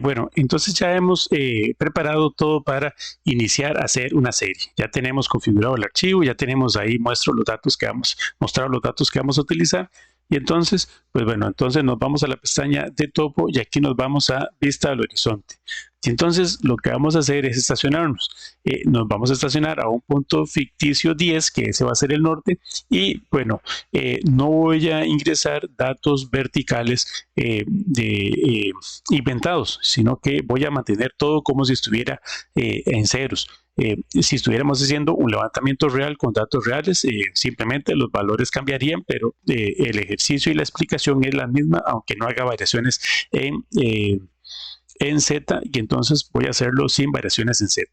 Bueno, entonces ya hemos preparado todo para iniciar a hacer una serie. Ya tenemos configurado el archivo, ya tenemos ahí mostrado los datos que vamos a utilizar. Y entonces, pues bueno, entonces nos vamos a la pestaña de topo y aquí nos vamos a vista al horizonte. Y entonces lo que vamos a hacer es estacionarnos. Nos vamos a estacionar a un punto ficticio 10, que ese va a ser el norte. Y bueno, no voy a ingresar datos verticales inventados, sino que voy a mantener todo como si estuviera en ceros. Si estuviéramos haciendo un levantamiento real con datos reales, simplemente los valores cambiarían, pero el ejercicio y la explicación es la misma, aunque no haga variaciones en Z, y entonces voy a hacerlo sin variaciones en Z.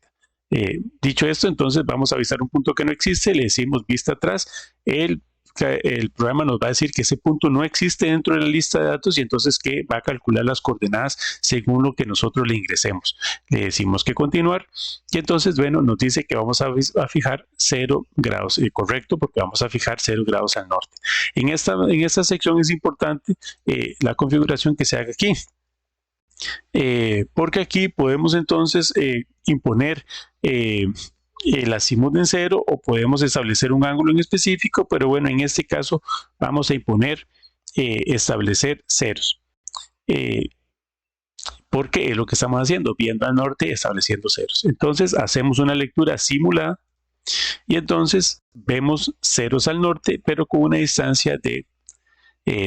Dicho esto, entonces vamos a avisar un punto que no existe, le decimos vista atrás, el programa nos va a decir que ese punto no existe dentro de la lista de datos y entonces que va a calcular las coordenadas según lo que nosotros le ingresemos. Le decimos que continuar y entonces, bueno, nos dice que vamos a fijar 0 grados, correcto, porque vamos a fijar 0 grados al norte. En esta sección es importante la configuración que se haga aquí. Porque aquí podemos entonces imponer el azimut en 0 o podemos establecer un ángulo en específico, pero bueno, en este caso vamos a imponer establecer ceros. Porque es lo que estamos haciendo, viendo al norte, estableciendo ceros. Entonces hacemos una lectura simulada y entonces vemos ceros al norte, pero con una distancia de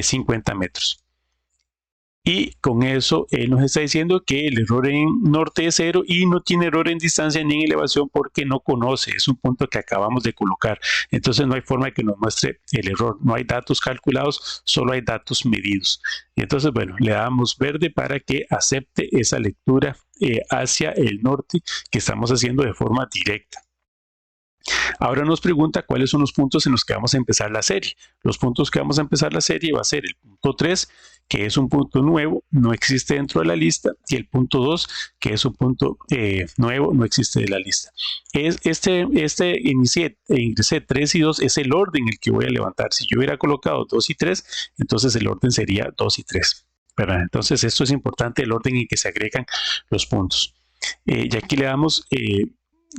50 metros. Y con eso él nos está diciendo que el error en norte es 0 y no tiene error en distancia ni en elevación porque no conoce, es un punto que acabamos de colocar. Entonces no hay forma de que nos muestre el error, no hay datos calculados, solo hay datos medidos. Y entonces, bueno, le damos verde para que acepte esa lectura hacia el norte que estamos haciendo de forma directa. Ahora nos pregunta cuáles son los puntos en los que vamos a empezar la serie. Los puntos que vamos a empezar la serie va a ser el punto 3, que es un punto nuevo, no existe dentro de la lista, y el punto 2, que es un punto nuevo, no existe de la lista. Ingresé 3 y 2 es el orden en el que voy a levantar. Si yo hubiera colocado 2 y 3, entonces el orden sería 2 y 3. ¿Verdad? Entonces esto es importante, el orden en que se agregan los puntos. Y aquí le damos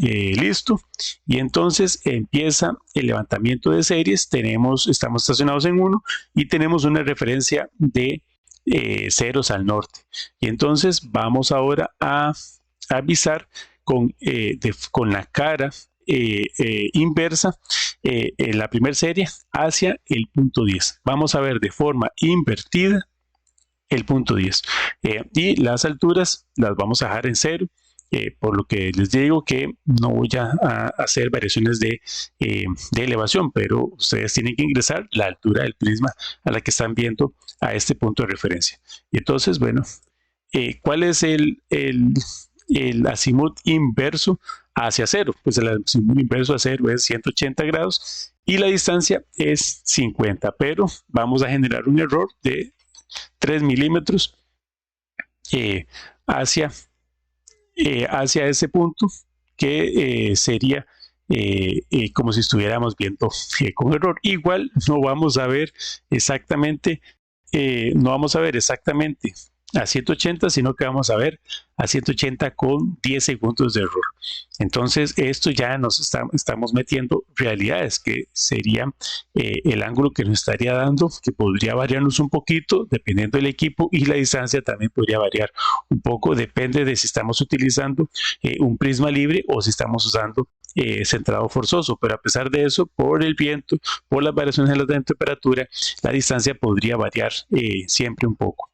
listo, y entonces empieza el levantamiento de series. Estamos estacionados en 1 y tenemos una referencia de ceros al norte, y entonces vamos ahora a avisar con la cara inversa en la primera serie hacia el punto 10. Vamos a ver de forma invertida el punto 10 y las alturas las vamos a dejar en 0. Por lo que les digo que no voy a hacer variaciones de elevación, pero ustedes tienen que ingresar la altura del prisma a la que están viendo a este punto de referencia. Y entonces, bueno, ¿cuál es el azimut inverso hacia 0? Pues el azimut inverso a 0 es 180 grados y la distancia es 50, pero vamos a generar un error de 3 milímetros hacia ese punto, que sería como si estuviéramos viendo con error. Igual no vamos a ver exactamente a 180, sino que vamos a ver a 180 con 10 segundos de error. Entonces esto ya nos estamos metiendo realidades que sería el ángulo que nos estaría dando, que podría variarnos un poquito dependiendo del equipo, y la distancia también podría variar un poco, depende de si estamos utilizando un prisma libre o si estamos usando centrado forzoso. Pero a pesar de eso, por el viento, por las variaciones de la temperatura, la distancia podría variar siempre un poco.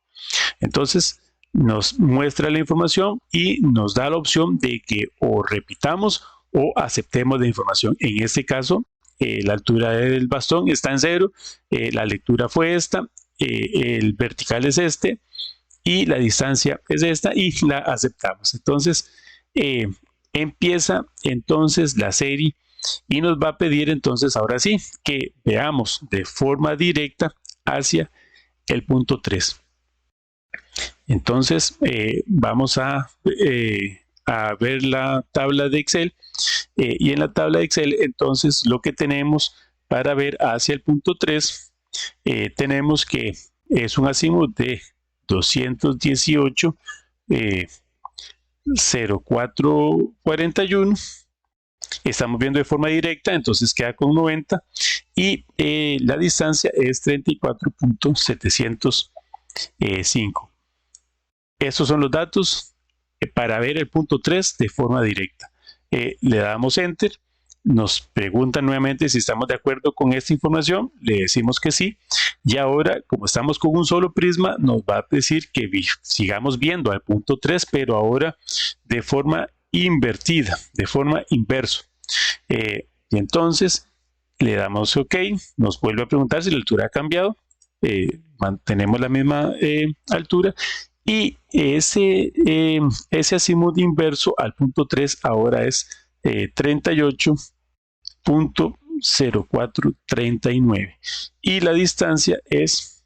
Entonces nos muestra la información y nos da la opción de que o repitamos o aceptemos la información. En este caso, la altura del bastón está en 0, la lectura fue esta, el vertical es este y la distancia es esta y la aceptamos. Entonces empieza entonces la serie y nos va a pedir entonces ahora sí que veamos de forma directa hacia el punto 3. Entonces vamos a ver la tabla de Excel y en la tabla de Excel entonces lo que tenemos para ver hacia el punto 3 tenemos que es un azimut de 218 0,441. Estamos viendo de forma directa, entonces queda con 90 y la distancia es 34.705. Estos son los datos para ver el punto 3 de forma directa. Le damos Enter, nos preguntan nuevamente si estamos de acuerdo con esta información, le decimos que sí, y ahora, como estamos con un solo prisma, nos va a decir que sigamos viendo al punto 3, pero ahora de forma invertida, de forma inverso. Y entonces le damos OK, nos vuelve a preguntar si la altura ha cambiado, mantenemos la misma altura, y ese azimut inverso al punto 3 ahora es 38.0439 y la distancia es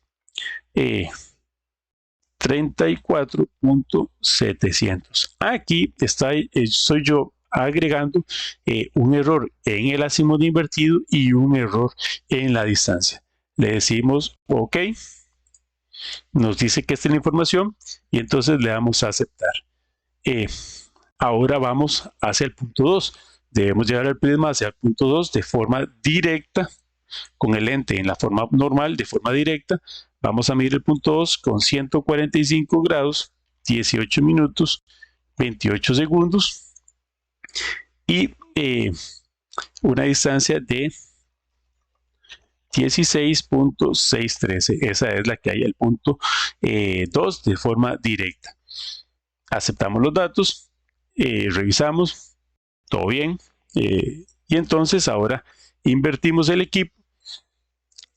34.700. Aquí soy yo agregando un error en el azimut invertido y un error en la distancia. Le decimos OK, nos dice que esta es la información y entonces le damos a aceptar. Ahora vamos hacia el punto 2. Debemos llevar el prisma hacia el punto 2 de forma directa, con el lente en la forma normal, de forma directa. Vamos a medir el punto 2 con 145 grados, 18 minutos, 28 segundos y una distancia de 16.613. Esa es la que hay al punto 2 de forma directa. Aceptamos los datos, revisamos, todo bien, y entonces ahora invertimos el equipo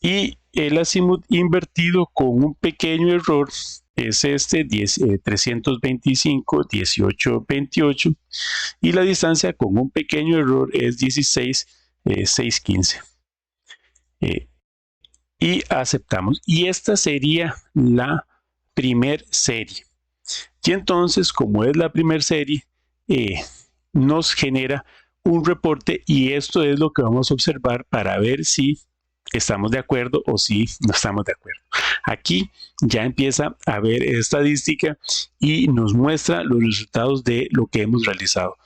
y el azimut invertido con un pequeño error es este 325, 18, 28 y la distancia con un pequeño error es 16, 615. Y aceptamos. Y esta sería la primer serie. Y entonces, como es la primer serie, nos genera un reporte y esto es lo que vamos a observar para ver si estamos de acuerdo o si no estamos de acuerdo. Aquí ya empieza a ver estadística y nos muestra los resultados de lo que hemos realizado,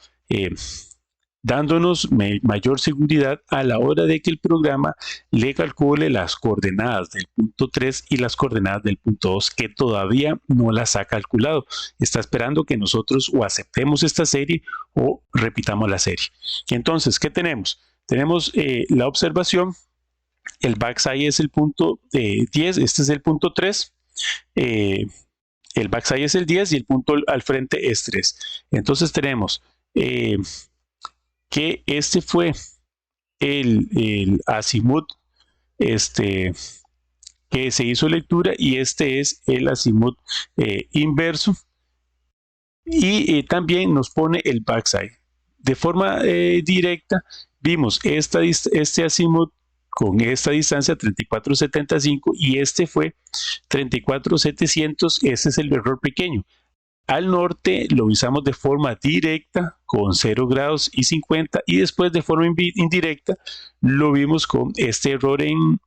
dándonos mayor seguridad a la hora de que el programa le calcule las coordenadas del punto 3 y las coordenadas del punto 2 que todavía no las ha calculado. Está esperando que nosotros o aceptemos esta serie o repitamos la serie. Entonces, ¿qué tenemos? Tenemos la observación, el backside es el punto 10, este es el punto 3, el backside es el 10 y el punto al frente es 3. Entonces tenemos que este fue el azimut que se hizo lectura y este es el azimut inverso y también nos pone el backside. De forma directa vimos este azimut con esta distancia 3475 y este fue 34.700, ese es el error pequeño. Al norte lo usamos de forma directa con 0 grados y 50 y después de forma indirecta lo vimos con este error en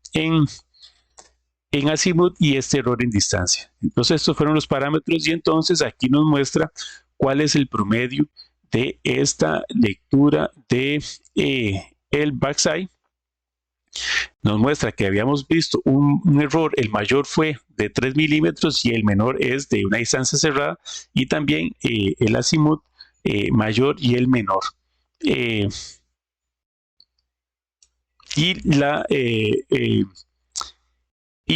azimut y este error en distancia. Entonces estos fueron los parámetros y entonces aquí nos muestra cuál es el promedio de esta lectura de el backside. Nos muestra que habíamos visto un error, el mayor fue de 3 milímetros y el menor es de una distancia cerrada y también el azimut mayor y el menor. Y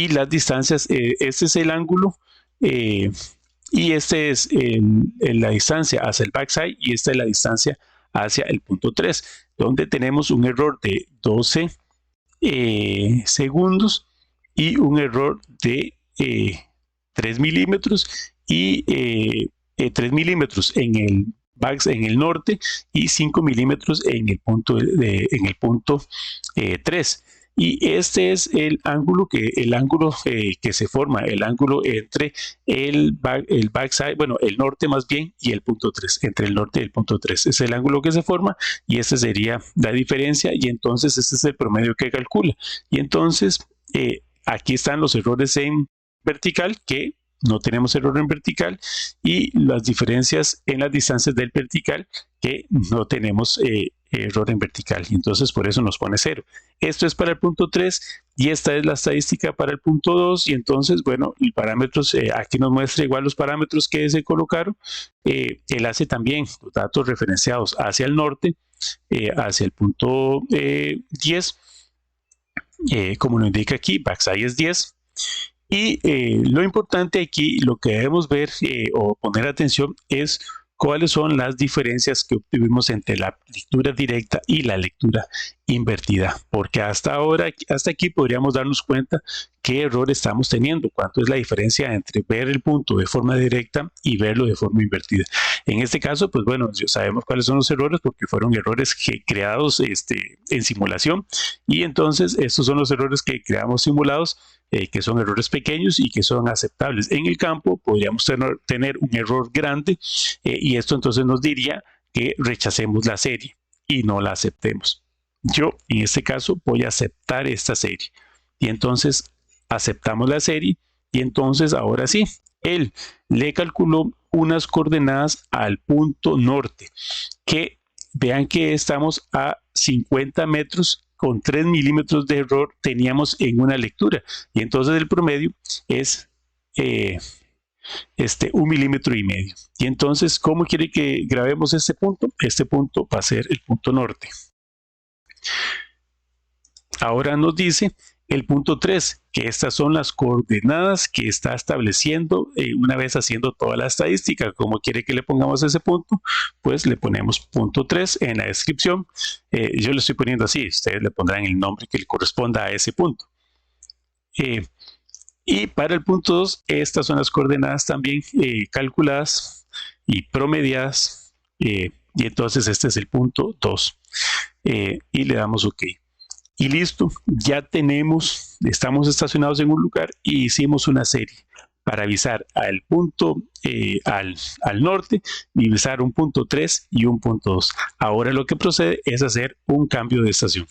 las distancias, este es el ángulo y este es la distancia hacia el backside y esta es la distancia hacia el punto 3, donde tenemos un error de 12 segundos y un error de 3 milímetros y 3 milímetros en el norte y 5 milímetros en el punto 3. Y este es el ángulo que se forma, el ángulo entre el backside, bueno, el norte más bien, y el punto 3, entre el norte y el punto 3. Es el ángulo que se forma y esta sería la diferencia y entonces este es el promedio que calcula. Y entonces aquí están los errores en vertical que no tenemos error en vertical, y las diferencias en las distancias del vertical, que no tenemos error en vertical, y entonces por eso nos pone 0. Esto es para el punto 3 y esta es la estadística para el punto 2, y entonces, bueno, y parámetros, aquí nos muestra igual los parámetros que se colocaron. Él hace también los datos referenciados hacia el norte, hacia el punto 10, como lo indica aquí, backside es 10. Y lo importante aquí, lo que debemos ver o poner atención es cuáles son las diferencias que obtuvimos entre la lectura directa y la lectura invertida, porque hasta ahora, hasta aquí podríamos darnos cuenta qué error estamos teniendo, cuánto es la diferencia entre ver el punto de forma directa y verlo de forma invertida. En este caso, pues bueno, ya sabemos cuáles son los errores porque fueron errores creados en simulación, y entonces estos son los errores que creamos simulados, que son errores pequeños y que son aceptables. En el campo podríamos tener un error grande, y esto entonces nos diría que rechacemos la serie y no la aceptemos. Yo en este caso voy a aceptar esta serie, y entonces aceptamos la serie, y entonces ahora sí, él le calculó unas coordenadas al punto norte, que vean que estamos a 50 metros con 3 milímetros de error teníamos en una lectura, y entonces el promedio es 1,5 milímetros. Y entonces, ¿cómo quiere que grabemos este punto? Este punto va a ser el punto norte. Ahora nos dice el punto 3, que estas son las coordenadas que está estableciendo una vez haciendo toda la estadística. ¿Cómo quiere que le pongamos ese punto? Pues le ponemos punto 3 en la descripción. Yo le estoy poniendo así, ustedes le pondrán el nombre que le corresponda a ese punto. Y para el punto 2, estas son las coordenadas también calculadas y promediadas. Y entonces este es el punto 2. Y le damos OK. Y listo, ya tenemos, estamos estacionados en un lugar y hicimos una serie para avisar al punto al norte, y avisar un punto 3 y un punto 2. Ahora lo que procede es hacer un cambio de estación.